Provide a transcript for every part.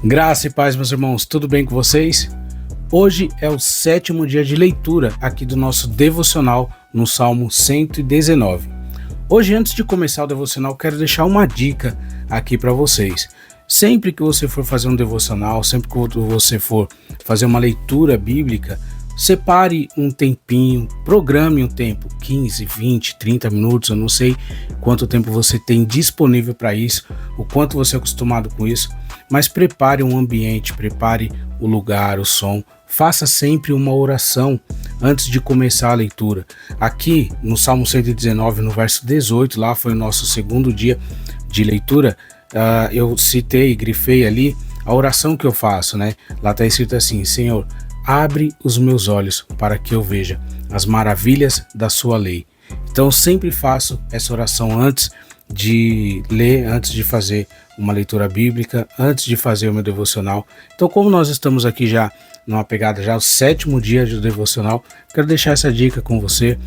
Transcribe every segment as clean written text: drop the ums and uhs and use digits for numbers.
Graça e paz, meus irmãos, tudo bem com vocês? Hoje é o 7º dia de leitura aqui do nosso devocional no Salmo 119. Hoje, antes de começar o devocional, quero deixar uma dica aqui para vocês. Sempre que você for fazer um devocional, sempre que você for fazer uma leitura bíblica, separe um tempinho, programe um tempo, 15, 20, 30 minutos, eu não sei quanto tempo você tem disponível para isso, o quanto você é acostumado com isso, mas prepare um ambiente, prepare o lugar, o som, faça sempre uma oração antes de começar a leitura. Aqui no Salmo 119, no verso 18, lá foi o nosso segundo dia de leitura, eu citei, grifei ali a oração que eu faço, né? Lá está escrito assim: Senhor, abre os meus olhos para que eu veja as maravilhas da sua lei. Então eu sempre faço essa oração antes de ler, antes de fazer uma leitura bíblica, antes de fazer o meu devocional. Então, como nós estamos aqui já numa pegada, já o 7º dia do devocional, quero deixar essa dica com você.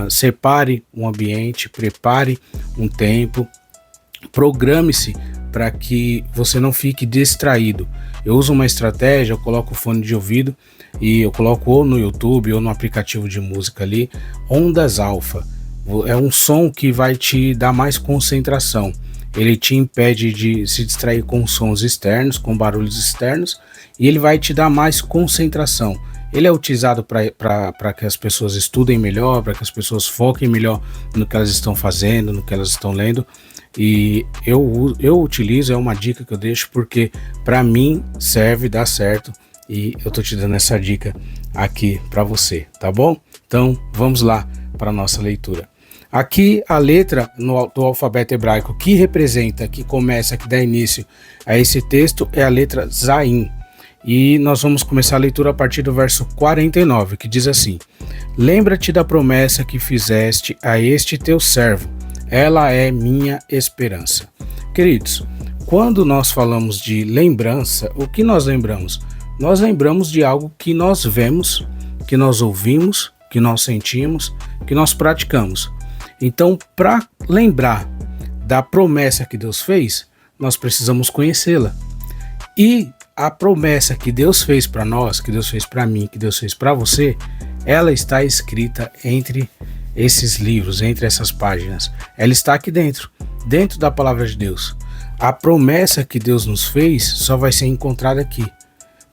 Separe um ambiente, prepare um tempo, programe-se para que você não fique distraído. Eu uso uma estratégia, eu coloco o fone de ouvido e eu coloco ou no YouTube ou no aplicativo de música ali, ondas alfa. É um som que vai te dar mais concentração. Ele te impede de se distrair com sons externos, com barulhos externos, e ele vai te dar mais concentração. Ele é utilizado para que as pessoas estudem melhor, para que as pessoas foquem melhor no que elas estão fazendo, no que elas estão lendo. E eu utilizo, é uma dica que eu deixo, porque para mim serve, dá certo, e eu tô te dando essa dica aqui para você, tá bom? Então vamos lá para a nossa leitura. Aqui a letra do alfabeto hebraico que representa, que começa, que dá início a esse texto é a letra Zayin. E nós vamos começar a leitura a partir do verso 49, que diz assim: Lembra-te da promessa que fizeste a este teu servo, ela é minha esperança. Queridos, quando nós falamos de lembrança, o que nós lembramos? Nós lembramos de algo que nós vemos, que nós ouvimos, que nós sentimos, que nós praticamos. Então, para lembrar da promessa que Deus fez, nós precisamos conhecê-la. E a promessa que Deus fez para nós, que Deus fez para mim, que Deus fez para você, ela está escrita entre esses livros, entre essas páginas. Ela está aqui dentro da palavra de Deus. A promessa que Deus nos fez só vai ser encontrada aqui.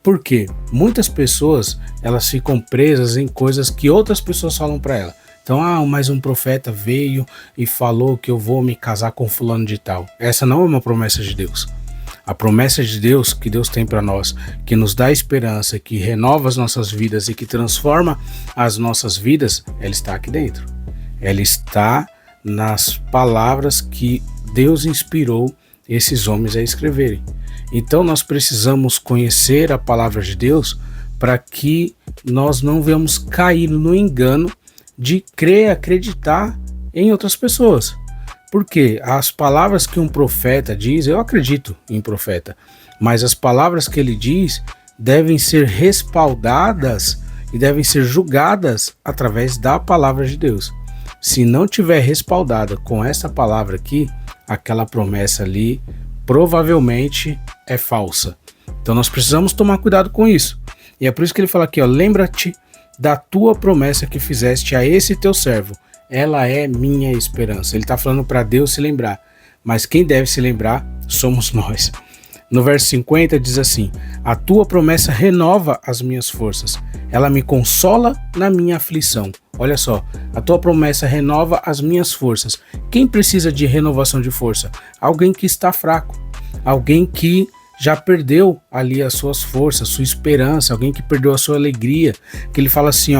Por quê? Muitas pessoas, elas ficam presas em coisas que outras pessoas falam para elas. Então, mas um profeta veio e falou que eu vou me casar com fulano de tal. Essa não é uma promessa de Deus. A promessa de Deus que Deus tem para nós, que nos dá esperança, que renova as nossas vidas e que transforma as nossas vidas, ela está aqui dentro. Ela está nas palavras que Deus inspirou esses homens a escreverem. Então nós precisamos conhecer a palavra de Deus para que nós não venhamos cair no engano de crer, acreditar em outras pessoas. Porque as palavras que um profeta diz, eu acredito em profeta, mas as palavras que ele diz devem ser respaldadas e devem ser julgadas através da palavra de Deus. Se não tiver respaldada com essa palavra aqui, aquela promessa ali provavelmente é falsa. Então nós precisamos tomar cuidado com isso. E é por isso que ele fala aqui, lembra-te da tua promessa que fizeste a esse teu servo. Ela é minha esperança. Ele está falando para Deus se lembrar, mas quem deve se lembrar somos nós. No verso 50 diz assim: a tua promessa renova as minhas forças, ela me consola na minha aflição. Olha só, a tua promessa renova as minhas forças. Quem precisa de renovação de força? Alguém que está fraco, alguém que já perdeu ali as suas forças, sua esperança, alguém que perdeu a sua alegria, que ele fala assim,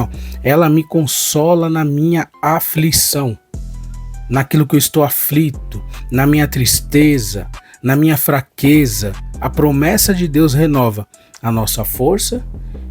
ela me consola na minha aflição, naquilo que eu estou aflito, na minha tristeza, na minha fraqueza. A promessa de Deus renova a nossa força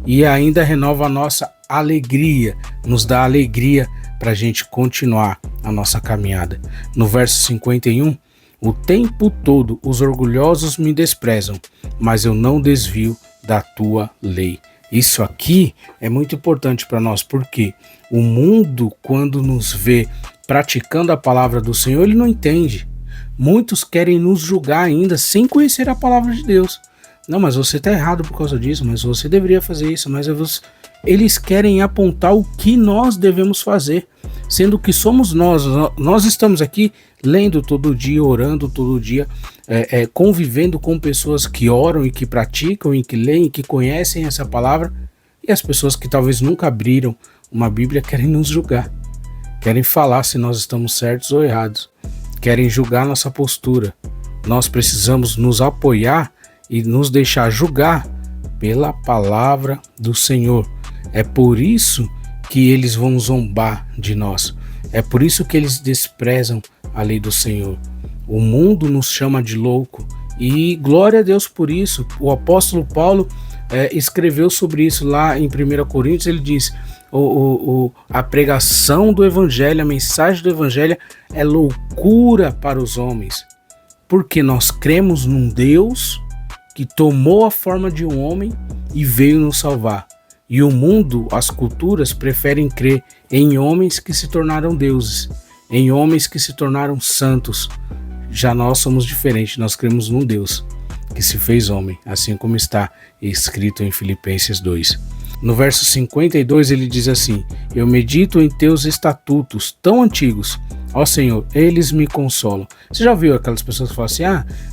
e ainda renova a nossa alegria, nos dá alegria para a gente continuar a nossa caminhada. No verso 51, o tempo todo os orgulhosos me desprezam, mas eu não desvio da tua lei. Isso aqui é muito importante para nós, porque o mundo, quando nos vê praticando a palavra do Senhor, ele não entende. Muitos querem nos julgar ainda sem conhecer a palavra de Deus. Não, mas você está errado por causa disso, mas você deveria fazer isso, eles querem apontar o que nós devemos fazer, sendo que somos nós estamos aqui lendo todo dia, orando todo dia, convivendo com pessoas que oram e que praticam e que leem, que conhecem essa palavra, e as pessoas que talvez nunca abriram uma Bíblia querem nos julgar, querem falar se nós estamos certos ou errados, querem julgar nossa postura. Nós precisamos nos apoiar e nos deixar julgar pela palavra do Senhor. É por isso que eles vão zombar de nós. É por isso que eles desprezam a lei do Senhor. O mundo nos chama de louco e glória a Deus por isso. O apóstolo Paulo escreveu sobre isso lá em 1 Coríntios. Ele diz: a pregação do evangelho, a mensagem do evangelho é loucura para os homens, porque nós cremos num Deus que tomou a forma de um homem e veio nos salvar. E o mundo, as culturas, preferem crer em homens que se tornaram deuses, em homens que se tornaram santos. Já nós somos diferentes, nós cremos num Deus que se fez homem, assim como está escrito em Filipenses 2. No verso 52 ele diz assim: eu medito em teus estatutos tão antigos, ó Senhor, eles me consolam. Você já viu aquelas pessoas que falam assim: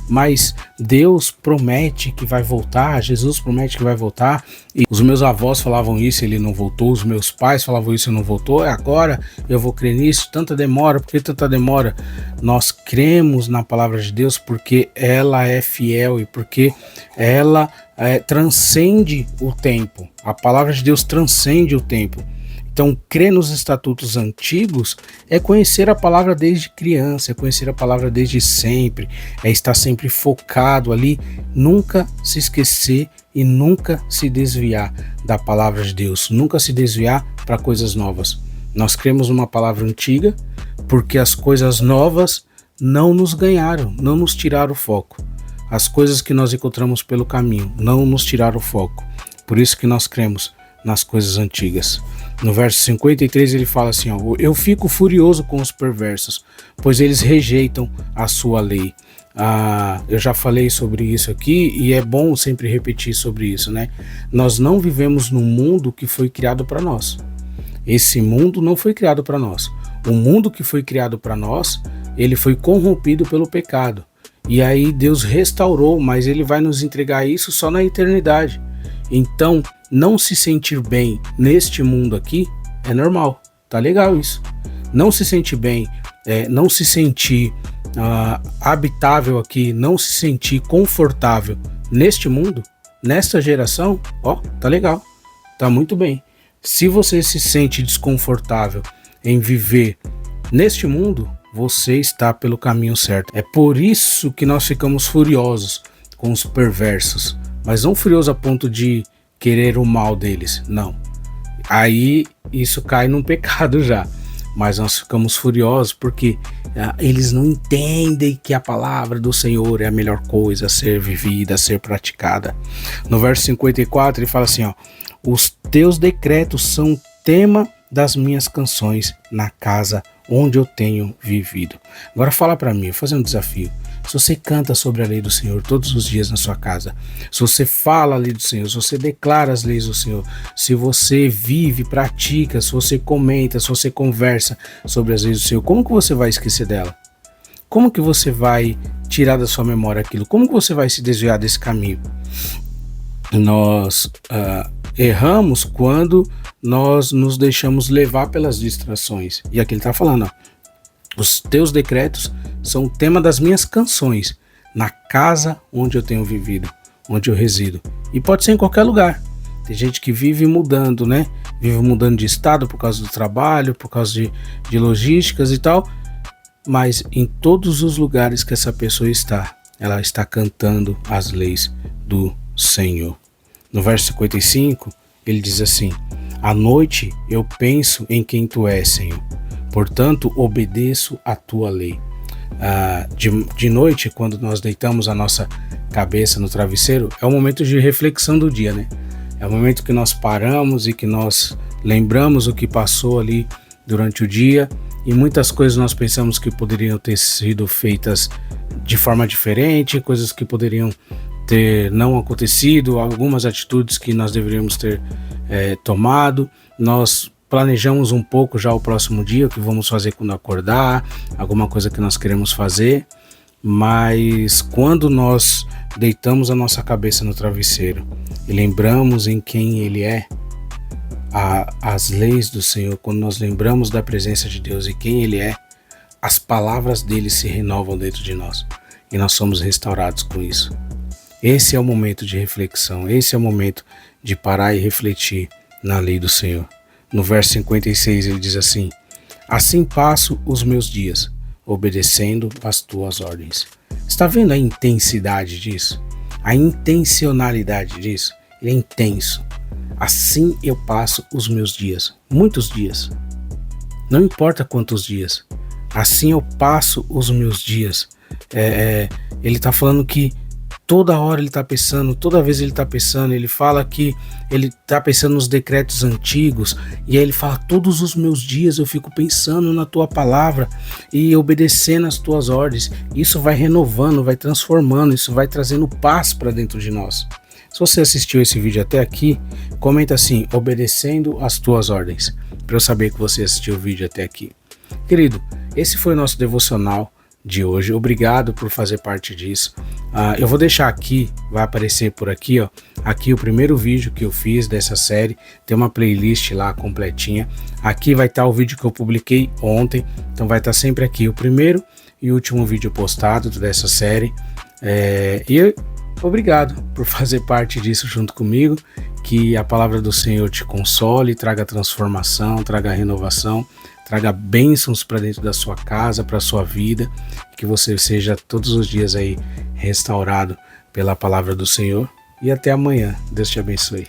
mas Deus promete que vai voltar, Jesus promete que vai voltar, e os meus avós falavam isso, ele não voltou, os meus pais falavam isso, ele não voltou, agora eu vou crer nisso, tanta demora, por que tanta demora? Nós cremos na palavra de Deus porque ela é fiel e porque ela transcende o tempo. A palavra de Deus transcende o tempo. Então, crer nos estatutos antigos é conhecer a palavra desde criança, é conhecer a palavra desde sempre, é estar sempre focado ali, nunca se esquecer e nunca se desviar da palavra de Deus, nunca se desviar para coisas novas. Nós cremos numa palavra antiga porque as coisas novas não nos ganharam, não nos tiraram o foco. As coisas que nós encontramos pelo caminho não nos tiraram o foco. Por isso que nós cremos nas coisas antigas. No verso 53 ele fala assim: eu fico furioso com os perversos, pois eles rejeitam a sua lei. Eu já falei sobre isso aqui e é bom sempre repetir sobre isso, né? Nós não vivemos num mundo que foi criado para nós. Esse mundo não foi criado para nós. O mundo que foi criado para nós, ele foi corrompido pelo pecado. E aí Deus restaurou, mas ele vai nos entregar isso só na eternidade. Então, não se sentir bem neste mundo aqui é normal, tá legal isso. Não se sentir bem, não se sentir habitável aqui, não se sentir confortável neste mundo, nesta geração, tá legal, tá muito bem. Se você se sente desconfortável em viver neste mundo, você está pelo caminho certo. É por isso que nós ficamos furiosos com os perversos, mas não furiosos a ponto de querer o mal deles, não. Aí isso cai num pecado já, mas nós ficamos furiosos porque eles não entendem que a palavra do Senhor é a melhor coisa a ser vivida, a ser praticada. No verso 54 ele fala assim: os teus decretos são tema das minhas canções na casa onde eu tenho vivido. Agora fala para mim, vou fazer um desafio. Se você canta sobre a lei do Senhor todos os dias na sua casa, se você fala a lei do Senhor, se você declara as leis do Senhor, se você vive, pratica, se você comenta, se você conversa sobre as leis do Senhor, como que você vai esquecer dela? Como que você vai tirar da sua memória aquilo? Como que você vai se desviar desse caminho? Nós erramos quando nós nos deixamos levar pelas distrações. E aqui ele está falando, os teus decretos são o tema das minhas canções, na casa onde eu tenho vivido, onde eu resido. E pode ser em qualquer lugar. Tem gente que vive mudando, né? Vive mudando de estado por causa do trabalho, por causa de logísticas e tal. Mas em todos os lugares que essa pessoa está, ela está cantando as leis do Senhor. No verso 55, ele diz assim: à noite eu penso em quem tu és, Senhor, portanto obedeço a tua lei. De noite, quando nós deitamos a nossa cabeça no travesseiro, é o momento de reflexão do dia, né? É o momento que nós paramos e que nós lembramos o que passou ali durante o dia, e muitas coisas nós pensamos que poderiam ter sido feitas de forma diferente, coisas que poderiam ter não acontecido, algumas atitudes que nós deveríamos ter tomado. Nós planejamos um pouco já o próximo dia, o que vamos fazer quando acordar, alguma coisa que nós queremos fazer, mas quando nós deitamos a nossa cabeça no travesseiro e lembramos em quem Ele é, as leis do Senhor, quando nós lembramos da presença de Deus e quem Ele é, as palavras dele se renovam dentro de nós e nós somos restaurados com isso. Esse é o momento de reflexão, esse é o momento de parar e refletir na lei do Senhor. No verso 56 ele diz assim: assim passo os meus dias, obedecendo as tuas ordens. Está vendo a intensidade disso? A intencionalidade disso? Ele é intenso. Assim eu passo os meus dias, muitos dias. Não importa quantos dias. Assim eu passo os meus dias. Ele está falando que toda hora ele está pensando, toda vez ele está pensando. Ele fala que ele está pensando nos decretos antigos. E aí ele fala: todos os meus dias eu fico pensando na tua palavra e obedecendo as tuas ordens. Isso vai renovando, vai transformando, isso vai trazendo paz para dentro de nós. Se você assistiu esse vídeo até aqui, comenta assim: obedecendo as tuas ordens, para eu saber que você assistiu o vídeo até aqui. Querido, esse foi o nosso devocional de hoje. Obrigado por fazer parte disso. Eu vou deixar aqui, vai aparecer por aqui, ó, aqui o primeiro vídeo que eu fiz dessa série. Tem uma playlist lá completinha. Aqui vai estar o vídeo que eu publiquei ontem. Então vai estar sempre aqui o primeiro e o último vídeo postado dessa série. Obrigado por fazer parte disso junto comigo. Que a palavra do Senhor te console, traga transformação, traga renovação, traga bênçãos para dentro da sua casa, para a sua vida. Que você seja todos os dias aí restaurado pela palavra do Senhor. E até amanhã. Deus te abençoe.